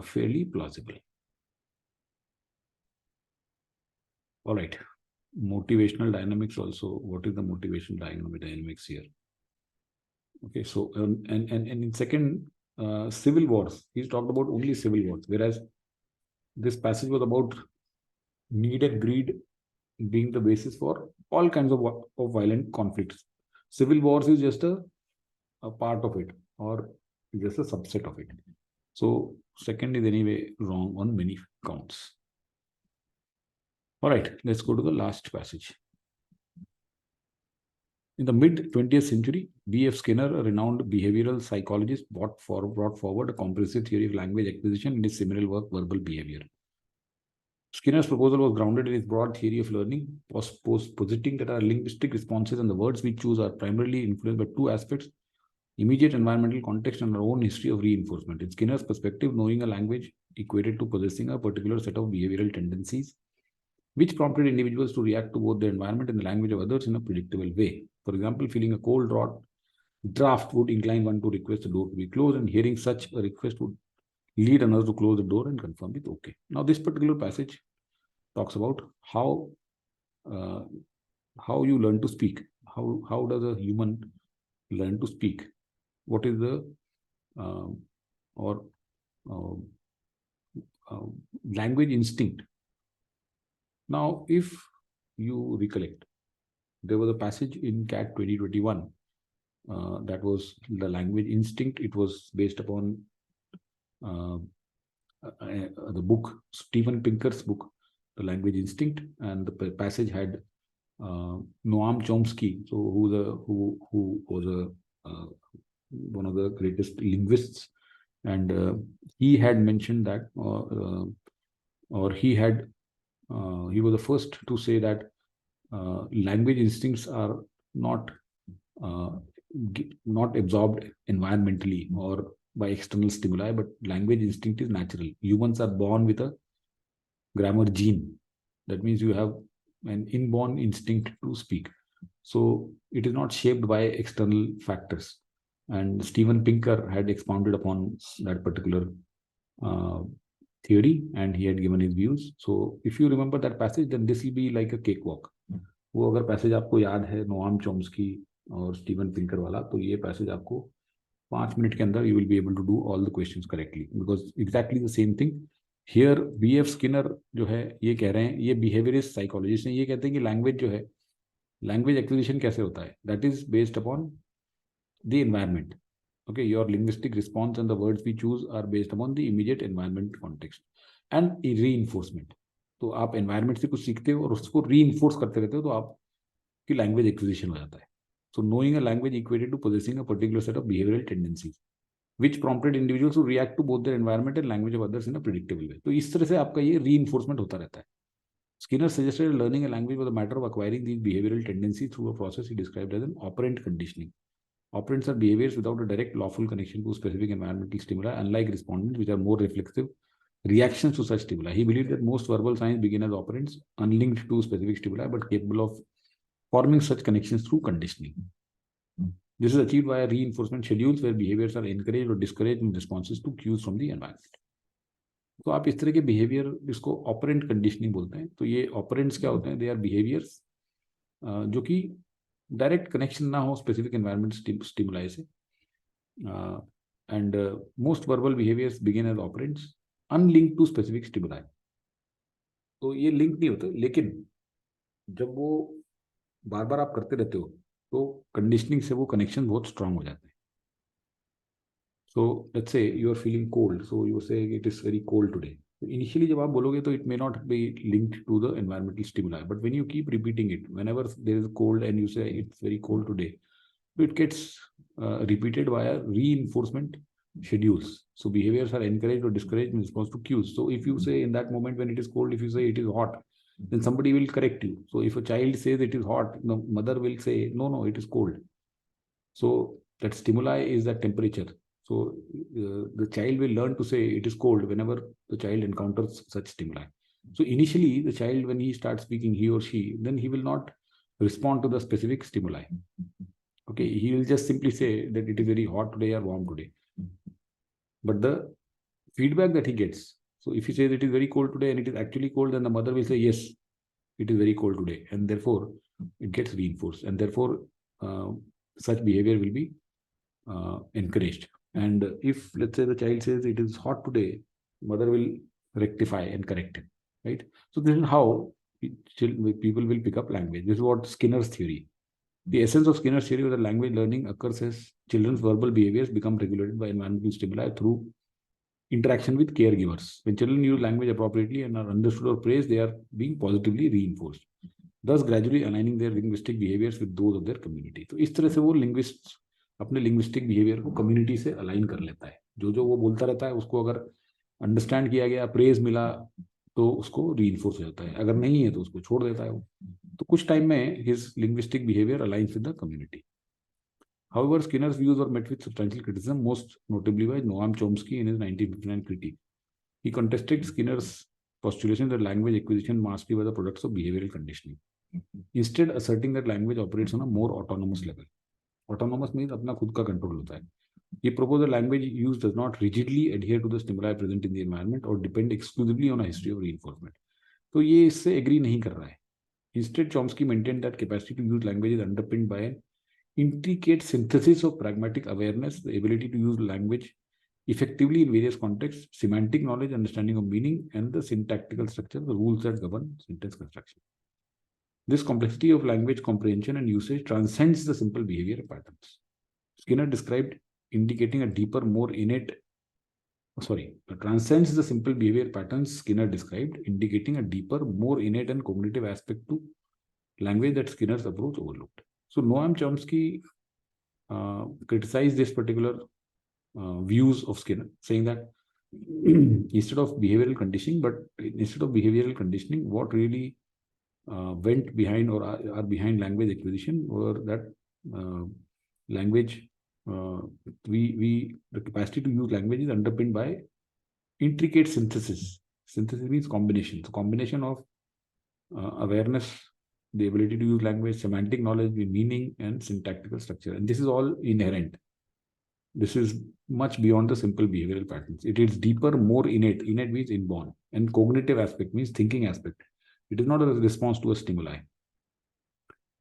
fairly plausible. All right, motivational dynamics also. What is the motivational dynamics here? Okay, so and in second civil wars, he's talked about only civil wars, whereas this passage was about need and greed being the basis for all kinds of violent conflicts. Civil wars is just a part of it, or just a subset of it. So second is anyway wrong on many counts. All right, let's go to the last passage. In the mid-20th century, B.F. Skinner, a renowned behavioral psychologist, brought forward a comprehensive theory of language acquisition in his seminal work, Verbal Behavior. Skinner's proposal was grounded in his broad theory of learning, positing that our linguistic responses and the words we choose are primarily influenced by 2 aspects: immediate environmental context and our own history of reinforcement. In Skinner's perspective, knowing a language equated to possessing a particular set of behavioral tendencies, which prompted individuals to react to both their environment and the language of others in a predictable way. For example, feeling a cold draft would incline one to request the door to be closed, and hearing such a request would lead another to close the door and confirm with okay. Now, this particular passage talks about how you learn to speak. How does a human learn to speak? What is the language instinct? Now, if you recollect, there was a passage in CAT 2021 that was the language instinct. It was based upon the book, Steven Pinker's book, The Language Instinct, and the passage had Noam Chomsky, so who was one of the greatest linguists, and he had mentioned that, he was the first to say that language instincts are not absorbed environmentally or by external stimuli, but language instinct is natural. Humans are born with a grammar gene. That means you have an inborn instinct to speak. So it is not shaped by external factors. And Steven Pinker had expounded upon that particular theory, and he had given his views. So if you remember that passage, then this will be like a cakewalk. वो अगर passage आपको याद है Noam Chomsky और Steven Pinker वाला, तो ये passage आपको 5 मिनट के अंदर you will be able to do all the questions correctly, because exactly the same thing here. B.F. Skinner जो है ये कह रहे हैं, ये behaviorist psychologist हैं, ये कहते हैं कि लैंग्वेज जो है, लैंग्वेज एक्विजिशन कैसे होता है, that is based upon the environment. Okay, your linguistic response and the words we choose are based upon the immediate environment context and reinforcement. तो आप environment से कुछ सीखते हो और उसको reinforce करते रहते हो, तो आपकी language acquisition हो जाता है. So knowing a language equated to possessing a particular set of behavioral tendencies, which prompted individuals to react to both their environment and language of others in a predictable way. तो इस तरह से आपका ये reinforcement होता रहता है. Skinner suggested learning a language was a matter of acquiring these behavioral tendencies through a process he described as an operant conditioning. Operands are behaviors without a direct lawful connection to specific environmental stimuli, unlike respondents, which are more reflexive reactions to such stimuli. He believed that most verbal signs begin as operands, unlinked to specific stimuli, but capable of forming such connections through conditioning. This is achieved via reinforcement schedules where behaviors are encouraged or discouraged in responses to cues from the environment. तो आप इस तरह के behaviour इसको operant conditioning बोलते हैं. तो ये ऑपरेंट्स क्या होते हैं? दे आर बिहेवियर्स जो कि डायरेक्ट कनेक्शन ना हो स्पेसिफिक एनवायरमेंट स्टिमुलाई से. And most verbal behaviours begin as operants unlinked to specific stimuli. तो ये लिंक नहीं होते, लेकिन जब वो बार बार आप करते रहते हो तो कंडीशनिंग से वो कनेक्शन बहुत स्ट्रांग हो जाते हैं. So let's say you are feeling cold, so you say it is very cold today. So initially जब आप बोलोगे तो it may not be linked to the environmental stimuli, but when you keep repeating it, whenever there is cold and you say it's very cold today, so it gets repeated via reinforcement schedules. So behaviors are encouraged or discouraged in response to cues. So if you say in that moment when it is cold, if you say it is hot, then somebody will correct you. So if a child says it is hot, the mother will say, no, it is cold. So that stimuli is that temperature. So the child will learn to say it is cold whenever the child encounters such stimuli. So initially, the child, when he starts speaking, he or she, then he will not respond to the specific stimuli. Okay, he will just simply say that it is very hot today or warm today. But the feedback that he gets, so if he says it is very cold today and it is actually cold, then the mother will say, yes, it is very cold today. And therefore, it gets reinforced. And therefore, such behavior will be encouraged. And if, let's say, the child says it is hot today, mother will rectify and correct it, right? So this is how people will pick up language. This is what Skinner's theory. The essence of Skinner's theory was that language learning occurs as children's verbal behaviors become regulated by environmental stimuli through interaction with caregivers. When children use language appropriately and are understood or praised, they are being positively reinforced, thus gradually aligning their linguistic behaviors with those of their community. तो इस तरह से वो linguists अपने linguistic behaviour को community से align कर लेता है. जो वो बोलता रहता है उसको अगर अंडरस्टैंड किया गया, प्रेज मिला, तो उसको रीइंफोर्स हो जाता है. अगर नहीं है तो उसको छोड़ देता है वो. तो कुछ टाइम में his linguistic behaviour aligns with the community. However, Skinner's views were met with substantial criticism, most notably by Noam Chomsky in his 1959 critique. He contested Skinner's postulation that language acquisition must be by the products of behavioral conditioning, instead asserting that language operates on a more autonomous level. Autonomous means अपना खुद का control होता है. He proposed that language use does not rigidly adhere to the stimuli present in the environment or depend exclusively on a history of reinforcement. तो ये इससे agree नहीं कर रहा है. Instead, Chomsky maintained that capacity to use language is underpinned by an intricate synthesis of pragmatic awareness, the ability to use language effectively in various contexts, semantic knowledge, understanding of meaning, and the syntactical structure, the rules that govern sentence construction. This complexity of language comprehension and usage transcends the simple behavior patterns. Skinner described indicating a deeper, more innate, transcends the simple behavior patterns Skinner described, indicating a deeper, more innate and cognitive aspect to language that Skinner's approach overlooked. So Noam Chomsky criticized this particular views of Skinner, saying that instead of behavioral conditioning, what really went behind or are behind language acquisition, or that language, the capacity to use language is underpinned by intricate synthesis. Synthesis means combination. So combination of awareness, the ability to use language, semantic knowledge, meaning, and syntactical structure. And this is all inherent. This is much beyond the simple behavioral patterns. It is deeper, more innate. Innate means inborn. And cognitive aspect means thinking aspect. It is not a response to a stimuli.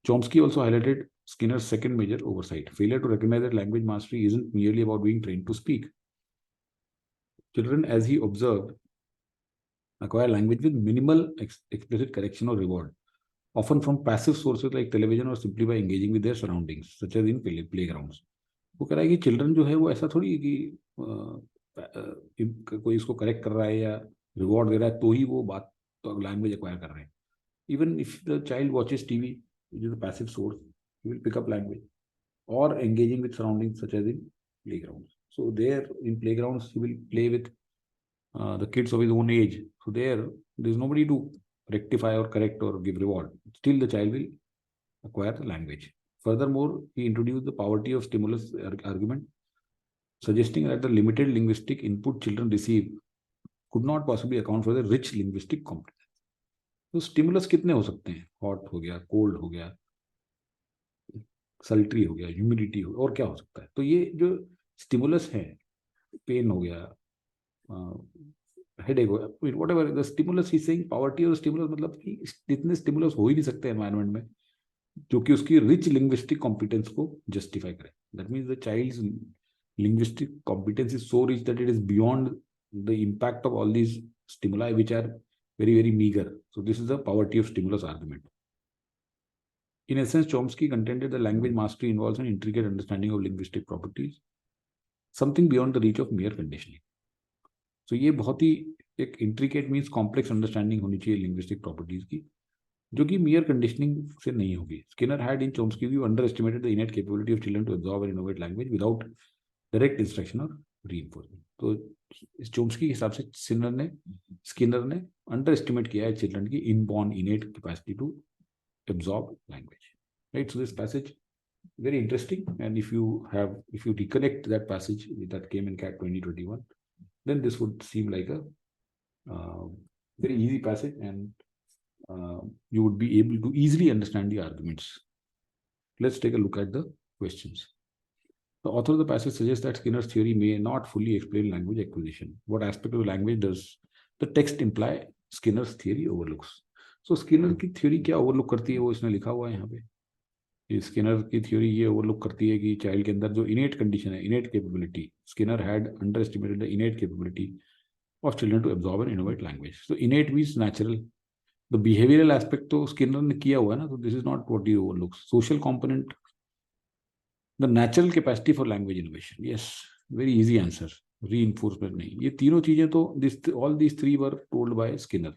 Chomsky also highlighted Skinner's second major oversight, failure to recognize that language mastery isn't merely about being trained to speak. Children, as he observed, acquire language with minimal explicit correction or reward, often from passive sources like television or simply by engaging with their surroundings, such as in playgrounds. वो कह रहा है कि children जो है वो ऐसा थोड़ी है कि कोई इसको करेक्ट कर रहा है या रिवॉर्ड दे रहा है तो ही वो बात तो लैंग्वेज एक्वायर कर रहे हैं. Even if the child watches TV, which is a passive source, he will pick up language, or engaging with surroundings such as in playgrounds. So there in playgrounds he will play with the kids of his own age. So there is nobody to rectify or correct or give reward, still the child will acquire the language. Furthermore, he introduced the poverty of stimulus argument, suggesting that the limited linguistic input children receive could not possibly account for the rich linguistic competence. तो stimulus कितने हो सकते हैं? Hot हो गया, cold हो गया, सल्ट्री हो गया, ह्यूमिडिटी हो गया, और क्या हो सकता है? तो ये जो स्टिमुलस है, पेन हो गया, हेडेक हो गया, whatever the stimulus he saying, poverty और स्टिमुलस मतलब कि इतने स्टिमुलस हो ही नहीं सकते एनवायरनमेंट में जो कि उसकी रिच लिंग्विस्टिक कॉम्पिटेंस को जस्टिफाई करे. That means the child's linguistic competence is so rich that it is beyond the impact of all these stimuli, which are very, very meager. So this is the poverty of stimulus argument. In essence, Chomsky contended that language mastery involves an intricate understanding of linguistic properties, something beyond the reach of mere conditioning. So ये बहुत ही एक intricate means complex understanding होनी चाहिए linguistic properties की, जो कि mere conditioning से नहीं होगी. Skinner had in Chomsky's view underestimated the innate capability of children to absorb and innovate language without direct instruction और रीइंफोर्समेंट. तो इस चोम्स्की के हिसाब से स्किनर ने अंडर एस्टिमेट किया है चिल्ड्रन की inborn innate capacity to absorb language. Right, so this passage very interesting, and if you reconnect that passage that came in CAT 2021, then this would seem like a very easy passage, and you would be able to easily understand the arguments. Let's take a look at the questions. The author of the passage suggests that Skinner's theory may not fully explain language acquisition. What aspect of language does the text imply Skinner's theory overlooks? So Skinner की theory क्या overlook करती है, वो इसने लिखा हुआ है यहाँ पे. ये Skinner की theory ये overlook करती है कि child के अंदर जो innate condition है, innate capability, Skinner had underestimated the innate capability of children to absorb and innovate language. So innate means natural. The behavioral aspect तो Skinner ने किया हुआ है ना, so this is not what he overlooks. Social component, the natural capacity for language innovation. Yes, very easy answer. Reinforcement नहीं. ये तीनों चीजें तो all these three were told by Skinner,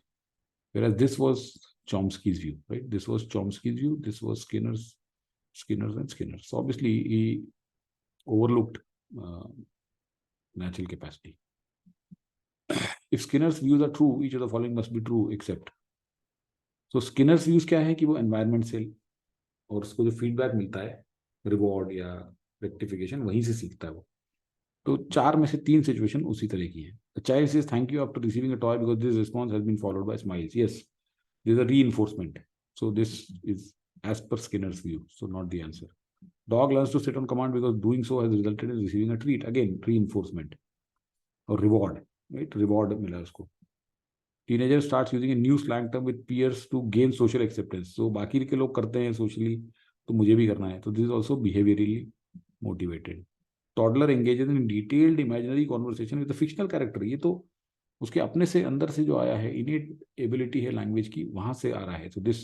whereas this was Chomsky's view, right? This was Chomsky's view. This was Skinner's and Skinner's. So obviously he overlooked natural capacity. If Skinner's views are true, each of the following must be true except. So Skinner's views क्या है कि वो environment से और उसको जो feedback मिलता है, रिवॉर्ड या रेक्टिफिकेशन, वहीं से सीखता है वो. तो 4 में से 3 सिचुएशन उसी तरह की है. The child says thank you after receiving a toy because this response has been followed by smiles. Yes, this is a reinforcement. So this is as per Skinner's view, so not the answer. Dog learns to sit on command because doing so has resulted in receiving a treat. Again reinforcement और reward, right? Reward मिला उसको. Teenager starts using a new slang term with peers to gain social acceptance. So बाकी के लोग करते हैं socially, तो मुझे भी करना है. तो this is also behaviourally motivated. Toddler engages in detailed imaginary conversation with fictional character. ये तो उसके अपने से अंदर से जो आया है, इनेट एबिलिटी है लैंग्वेज की, वहां से आ रहा है. So this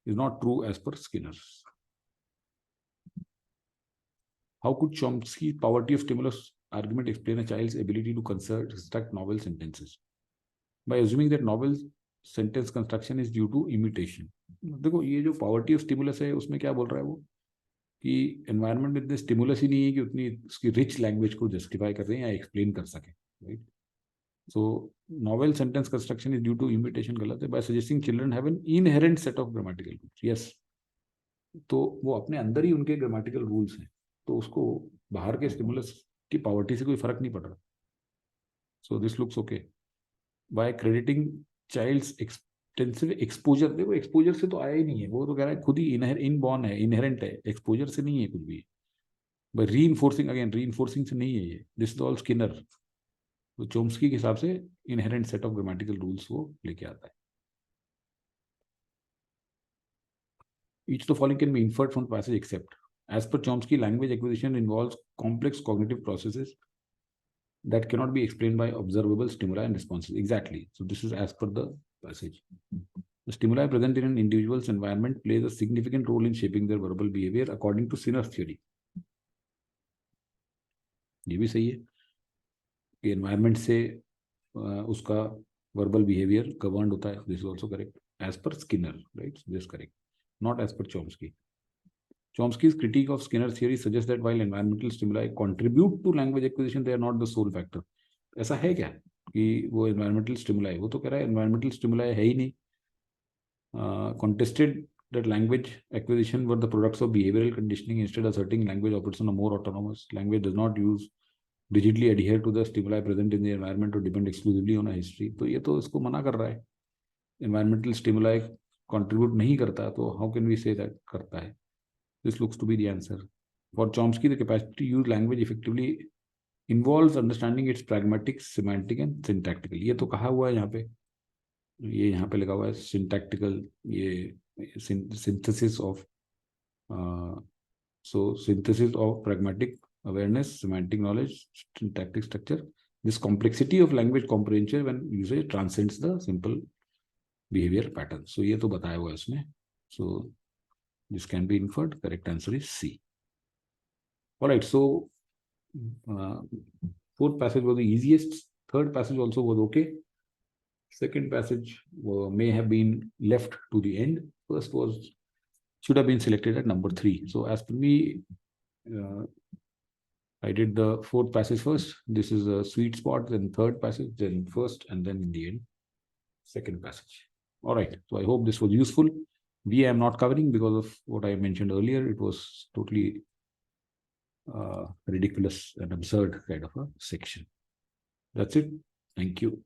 is not true as per Skinner. How could Chomsky poverty of stimulus argument explain a child's ability to construct novel sentences? By assuming that novel sentence construction is due to imitation. देखो ये जो poverty of stimulus है उसमें क्या बोल रहा है वो, कि एनवायरनमेंट में इतने स्टिमुलस ही नहीं है कि उतनी उसकी रिच लैंग्वेज को जस्टिफाई कर रहे हैं या एक्सप्लेन कर सके, right? So novel sentence construction is due to imitation गलत है. By suggesting children have an inherent set of grammatical rules. Yes, तो वो अपने अंदर ही उनके ग्रामेटिकल रूल्स हैं, तो उसको बाहर के स्टिमुलस की पॉवर्टी से कोई फर्क नहीं पड़ रहा. So this looks okay. By crediting child's extensive exposure. देखो एक्सपोजर से तो आया ही नहीं है, वो तो कह रहा है खुद ही इनबॉर्न है, इनहेरेंट है, एक्सपोजर से नहीं है कुछ भी. बाय रीइंफोर्सिंग, अगेन रीइंफोर्सिंग से नहीं है ये. This is all Skinner. तो चोम्स्की के हिसाब से inherent set of grammatical rules वो लेके आता है. Each of the following can be inferred from the passage except. As per Chomsky, language acquisition involves complex cognitive processes that cannot be explained by observable stimuli and responses. Exactly. So this is as per the passage. The stimuli present in an individual's environment plays a significant role in shaping their verbal behavior according to Skinner's theory. ये भी सही है कि environment से उसका verbal behaviour governed होता है. This is also correct as per Skinner, right? This correct, not as per Chomsky. Chomsky's critique of Skinner's theory suggests that while environmental stimuli contribute to language acquisition, they are not the sole factor. ऐसा है क्या कि वो environmental stimuli, वो तो कह रहा है environmental stimuli है ही नहीं, contested that language acquisition were the products of behavioral conditioning. Instead, asserting language operates on a more autonomous. Language does not use rigidly adhere to the stimuli present in the environment to depend exclusively on a history. तो ये तो इसको मना कर रहा है. Environmental stimuli contribute नहीं करता, तो how can we say that करता है? This looks to be the answer. For Chomsky, the capacity to use language effectively involves understanding its pragmatic, semantic and syntactical. ये तो कहा हुआ है यहाँ पे, ये यहाँ पे लगा हुआ है syntactical, ये synthesis of synthesis of pragmatic awareness, semantic knowledge, syntactic structure. This complexity of language comprehension when usage transcends the simple behavior pattern. So ये तो बताया हुआ है इसमें. So this can be inferred. Correct answer is C. All right. So fourth passage was the easiest. Third passage also was okay. Second passage may have been left to the end. First should have been selected at number 3. So as per me, I did the fourth passage first. This is a sweet spot, then third passage, then first, and then in the end, second passage. All right. So I hope this was useful. I am not covering because of what I mentioned earlier. It was totally ridiculous and absurd kind of a section. That's it. Thank you.